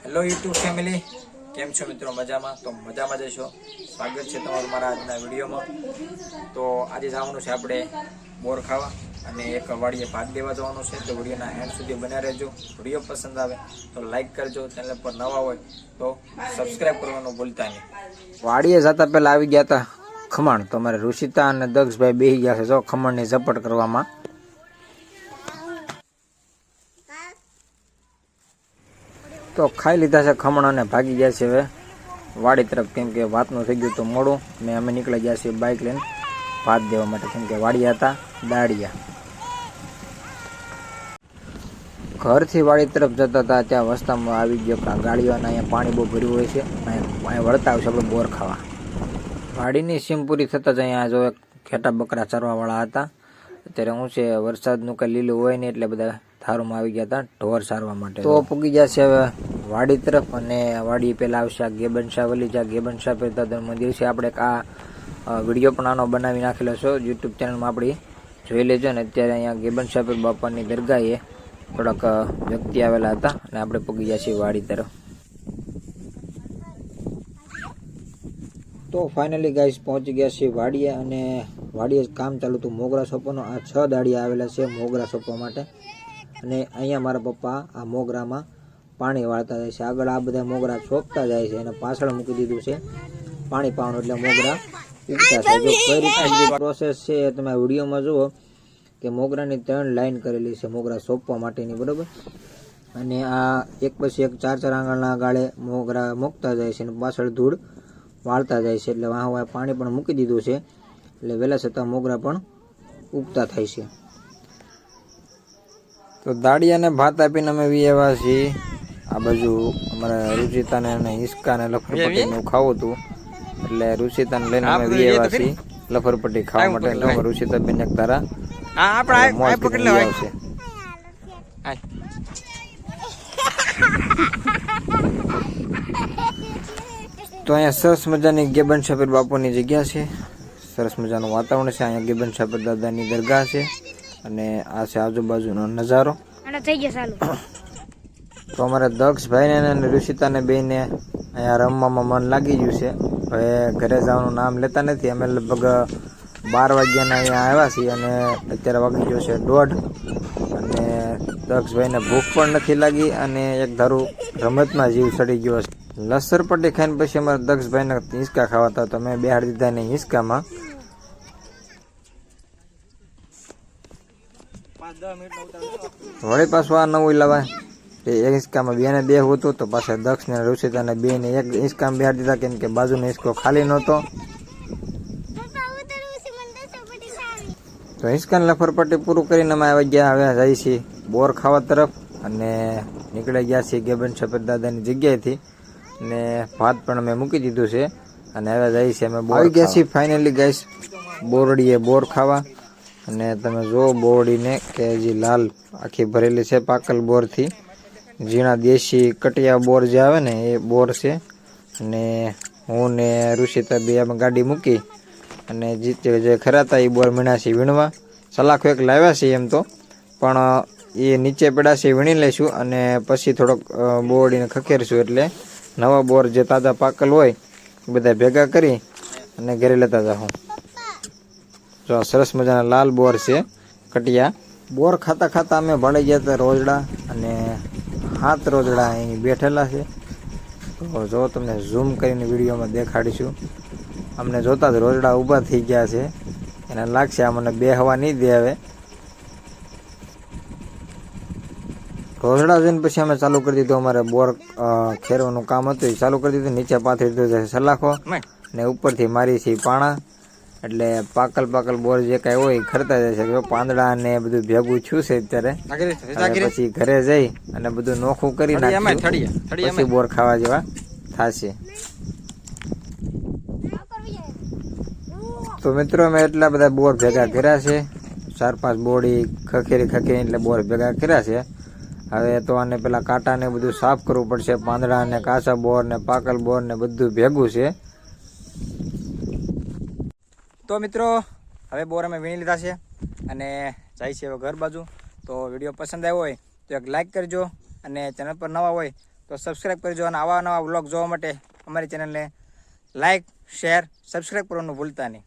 Hello YouTube family, કેમ છો મિત્રો? મજામાં? તો મજામાં જશો. સ્વાગત છે તમારું મારા આજના વિડીયોમાં. તો આજે જવાનું છે આપણે બોર ખાવા અને એક વાડીએ ભાત દેવા જવાનું છે. તો વિડીયોના એન્ડ સુધી બન્યા રહેજો. વિડીયો પસંદ આવે તો લાઈક કરજો, ચેનલ પર નવા હોય તો સબસ્ક્રાઈબ કરવાનું ભૂલતા નહીં. વાડીએ જતા પહેલા આવી ગયા હતા ખમણ. તો અમારે ઋષિતા અને દક્ષભાઈ બેસી ગયા છે જો ખમણની ઝપટ કરવામાં. તો ખાઈ લીધા છે ખમણ અને ભાગી ગયા છે હવે વાડી તરફ, કેમ કે વાતનું થઈ ગયું તો મોડું ને અમે નીકળી ગયા છીએ બાઇક લઈને ભાત દેવા માટે, કેમ કે વાડિયા હતા દાડિયા. ઘરથી વાડી તરફ જતા હતા ત્યાં વસ્તામાં આવી ગયો કે ગાડીઓ અને અહીંયા પાણી બહુ ભર્યું હોય છે, અહીંયા વળતા આવશે આપણે બોર ખાવા. વાડીની સીમ પૂરી થતાં જ અહીંયા જો ઘેટા બકરા ચરવાવાળા હતા. અત્યારે શું છે, વરસાદનું કંઈ લીલું હોય નહીં એટલે બધા થારુમાં આવી ગયા હતા ઢોર સારવા માટે. તો પૂગી ગયા છે હવે વાડી તરફ, અને વાડી પહેલાં આવશે આ ગેબન શાહ વલી, જ્યાં ગેબન શાહ પેદાદર મંદિર છે. આપણે આ વિડીયો પણ આનો બનાવી નાખેલો છે યુટ્યુબ ચેનલમાં, આપણી જોઈ લેજો. ને અત્યારે અહીંયા ગેબન શાહ બાપાની દરગાહે થોડાક વ્યક્તિ આવેલા હતા અને આપણે પૂગી ગયા છીએ વાડી તરફ. તો ફાઇનલી ગાઈસ પહોંચી ગયા છીએ વાડીએ, અને વાડીએ કામ ચાલુ હતું મોગરા સોંપવાનું. આ 6 દાડિયા આવેલા છે મોગરા સોંપવા માટે, અને અહીંયા મારા પપ્પા આ મોગરામાં પાણી વાળતા જાય છે. આગળ આ બધા મોગરા સોંપતા જાય છે અને પાછળ મૂકી દીધું છે પાણી પાવાનું, એટલે મોગરા ઉગતા છે. જો કઈ રીતે પ્રોસેસ છે એ તમે વિડીયોમાં જુઓ કે મોગરાની 3 લાઈન કરેલી છે મોગરા સોંપવા માટેની, બરોબર. અને આ એક પછી એક 4-4 આંગળના ગાળે મોગરા મૂકતા જાય છે અને પાછળ ધૂળ વાળતા જાય છે. એટલે વાહ પાણી પણ મૂકી દીધું છે, એટલે વહેલા છતાં મોગરા પણ ઉગતા થાય છે. તો દાડિયાને ભાત આપીને અમે એવા છીએ આ બાજુ. અમારા રુચિતાને અને હિસકાને લફરપટ્ટીનું ખાવું હતું, એટલે રુચિતાને લઈને અમે એવા છીએ લફરપટ્ટી ખાવા માટે. એટલે રુચિતા બેન તારા આવશે. તો અહીંયા સરસ મજાની ગેબન શાહ બાપુની જગ્યા છે, સરસ મજાનું વાતાવરણ છે. અહીંયા ગેબન શાહ દાદાની દરગાહ છે, અને આ છે આજુબાજુનો નજારો. તો અમારે દક્ષભાઈને અને ઋષિતાને બેને અહીંયા રમવામાં મન લાગી ગયું છે. હવે ઘરે જવાનું નામ લેતા નથી. અમે લગભગ 12 વાગ્યાના અહીંયા આવ્યા છીએ અને અત્યારે વાગી ગયો છે 1:30, અને દક્ષભાઈને ભૂખ પણ નથી લાગી અને એક ધારું રમતમાં જીવ સડી ગયો છે. લસરપટ્ટી ખાઈને પછી અમારે દક્ષભાઈને હિંચકા ખાવાતા, તો મેં બેહાડી દીધા ને હિંચકામાં. વળી પાછું આ નવું લાવાય, એક હિંચકામાં બેને બેહવું હતું, તો પાછા દક્ષ ને ઋષિતાને બેને એક હિંચકામાં બેહાડી દીધા, કેમ કે બાજુનો હિંચકો ખાલી નહોતો. તો હિંચકાની લફરપટ્ટી પૂરું કરીને અમે આવી ગયા હવે જઈએ છીએ બોર ખાવા તરફ, અને નીકળી ગયા છીએ ગેબન સફેદ દાદાની જગ્યાએથી, અને ભાત પણ અમે મૂકી દીધું છે, અને હવે જઈએ છીએ અમે આવી ગયા છીએ ફાઇનલી ગાઈસ બોરડીએ બોર ખાવા. અને તમે જો બોરડીને કે હજી લાલ આખી ભરેલી છે પાકલ બોરથી, ઝીણા દેશી કટિયા બોર જે આવે ને એ બોર છે. અને હું ને ઋષિતા બે અમે ગાડી મૂકી અને જે ખરા હતા એ બોર મીણા છે વીણવા. સલાખો એક લાવ્યા છે એમ તો, પણ એ નીચે પડ્યા છે વીણી લઈશું, અને પછી થોડોક બોરડીને ખખેરશું, એટલે નવા બોર જે તાજા પાકલ હોય એ બધા ભેગા કરી અને ઘરે લેતા જાઉં. જો સરસ મજાના લાલ બોર છે કટિયા. બોર ખાતા ખાતા અમે ભાળી ગયા હતા રોજડા, અને 7 રોજડા અહીં બેઠેલા છે. તો જો તમને ઝૂમ કરીને વિડીયોમાં દેખાડીશું. અમને જોતા જ રોજડા ઊભા થઈ ગયા છે, એને લાગશે આ મને બેહવા નહીં દે. હવે રોજડા જઈને પછી અમે ચાલુ કરી દીધું, અમારે બોર ખેરવાનું કામ હતું એ ચાલુ કરી દીધું. નીચે પાથરી દીધું સલાખો ને ઉપરથી મારી છે પાણા, એટલે પાકલ બોર જે કાંઈ હોય એ ખરતા જાય છે. પાંદડા ને બધું ભેગું થયું છે અત્યારે, પછી ઘરે જઈ અને બધું નોખું કરી નાખ્યું, પછી બોર ખાવા જેવા થશે. તો મિત્રો અમે એટલા બધા બોર ભેગા કર્યા છે, 4-5 બોડી ખખેરી એટલે બોર ભેગા કર્યા છે. હવે તો આને પેલા કાંટા ને બધું સાફ કરવું પડશે, પાંદડા ને કાચા બોર ને પાકલ બોર ને બધું ભેગું છે. તો મિત્રો હવે બોર અમે વીણી લીધા છે અને જાય છે હવે ઘર બાજુ. તો વિડીયો પસંદ આવ્યો હોય તો એક લાઈક કરજો, અને ચેનલ પર નવા હોય તો સબસ્ક્રાઈબ કરજો અને આવા નવા વ્લોગ જોવા માટે અમારી ચેનલને લાઇક શેર સબસ્ક્રાઈબ કરવાનું ભૂલતા નહીં.